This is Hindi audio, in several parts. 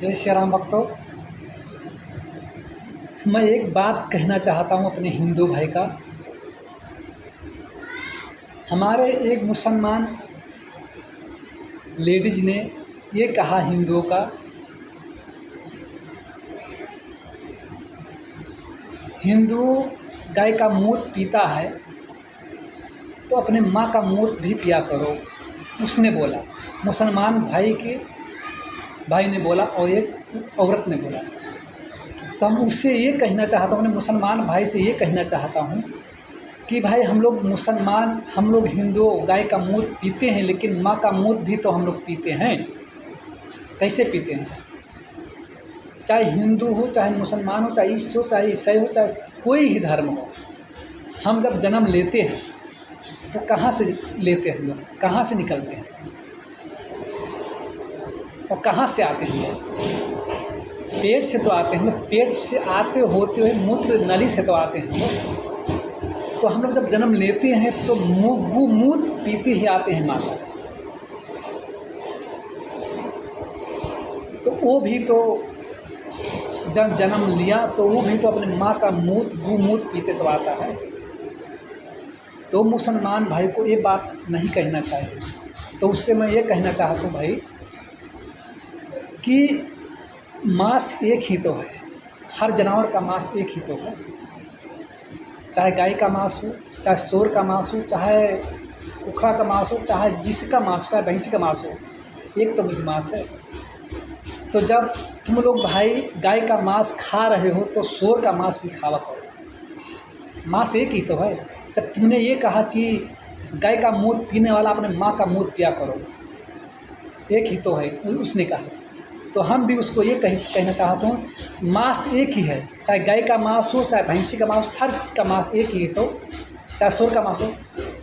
जय श्री राम भक्तों। मैं एक बात कहना चाहता हूँ अपने हिंदू भाई का। हमारे एक मुसलमान लेडीज़ ने ये कहा हिंदुओं का, हिंदू गाय का मूत्र पीता है तो अपने माँ का मूत्र भी पिया करो। उसने बोला, मुसलमान भाई ने बोला और एक औरत ने बोला। तो हम उससे ये कहना चाहता हूँ, अपने मुसलमान भाई से ये कहना चाहता हूँ कि भाई हम लोग हिंदू गाय का मूत्र पीते हैं, लेकिन माँ का मूत्र भी तो हम लोग पीते हैं। कैसे पीते हैं? चाहे हिंदू हो, चाहे मुसलमान हो, चाहे ईसाई हो, चाहे ईसाई हो, चाहे कोई ही धर्म हो, हम जब जन्म लेते हैं तो कहाँ से लेते हैं? लोग कहाँ से निकलते हैं और कहाँ से आते हैं? पेट से तो आते हैं। पेट से आते होते हुए मूत्र नली से तो आते हैं। तो हम लोग जब जन्म लेते हैं तो मूत्र पीते ही आते हैं माता। तो वो भी तो जब जन्म लिया तो वो भी तो अपने माँ का मूत्र पीते तो आता है। तो मुसलमान भाई को ये बात नहीं कहना चाहिए। तो उससे मैं ये कहना चाहता हूँ भाई कि मांस एक ही तो है, हर जानवर का मांस एक ही तो है। चाहे गाय का मांस हो, चाहे सूअर का मांस हो, चाहे उखरा का मांस हो, चाहे जिसका मांस हो, चाहे भैंसी का मांस हो, एक तो मुझे मांस है। तो जब तुम लोग भाई गाय का मांस खा रहे हो तो सूअर का मांस भी खावा करो। मांस एक ही तो है। जब तुमने ये कहा कि गाय का मूत्र पीने वाला अपने माँ का मूत्र पिया करो, एक ही तो है, उसने कहा। तो हम भी उसको ये कहना चाहता हूँ, मांस एक ही है। चाहे गाय का मांस हो, चाहे भैंसी का मांस हो, हर चीज़ का मांस एक ही है। तो चाहे सूअर का मांस हो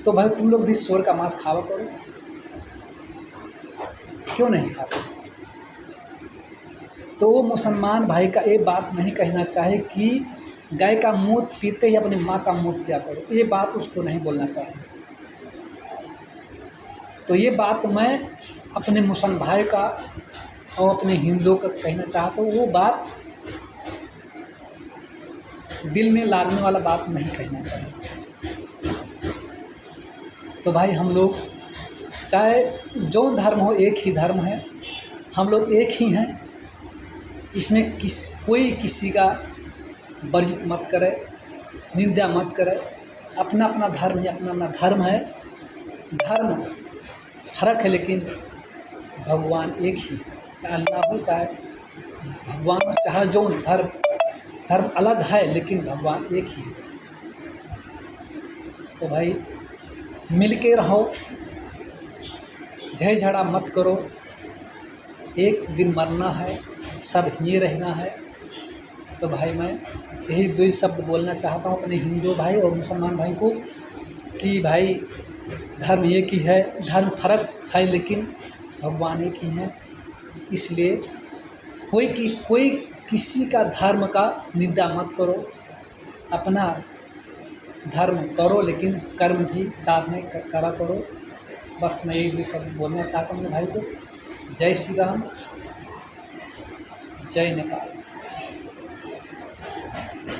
तो भाई तुम लोग भी सूअर का मांस खावा करो। क्यों नहीं खाते? तो वो मुसलमान भाई का ये बात नहीं कहना चाहे कि गाय का मूत्र पीते ही अपनी माँ का मूत्र पिया करो। ये बात उसको नहीं बोलना चाहिए। तो ये बात मैं अपने मुसलमान भाई का और अपने हिंदुओं का कहना चाहता हूँ। वो बात दिल में लागने वाला बात नहीं कहना चाहिए। तो भाई हम लोग चाहे जो धर्म हो, एक ही धर्म है, हम लोग एक ही हैं। इसमें कोई किसी का वर्जित मत करे, निंदा मत करे। अपना अपना धर्म है, अपना अपना धर्म है। धर्म फर्क है लेकिन भगवान एक ही। चाहे अल्लाह हो, चाहे भगवान हो, चाहे जो धर्म अलग है लेकिन भगवान एक ही है। तो भाई मिल के रहो, झगड़ा मत करो। एक दिन मरना है, सब यहीं रहना है। तो भाई मैं यही दो ही शब्द बोलना चाहता हूँ अपने हिंदू भाई और मुसलमान भाई को कि भाई धर्म एक ही है, धर्म फर्क है लेकिन भगवान एक ही है। इसलिए कोई किसी का धर्म का निंदा मत करो। अपना धर्म करो लेकिन कर्म भी साथ में करा करो। बस मैं यही सब बोलना चाहता हूँ भाई को। जय श्री राम, जय नेपाल।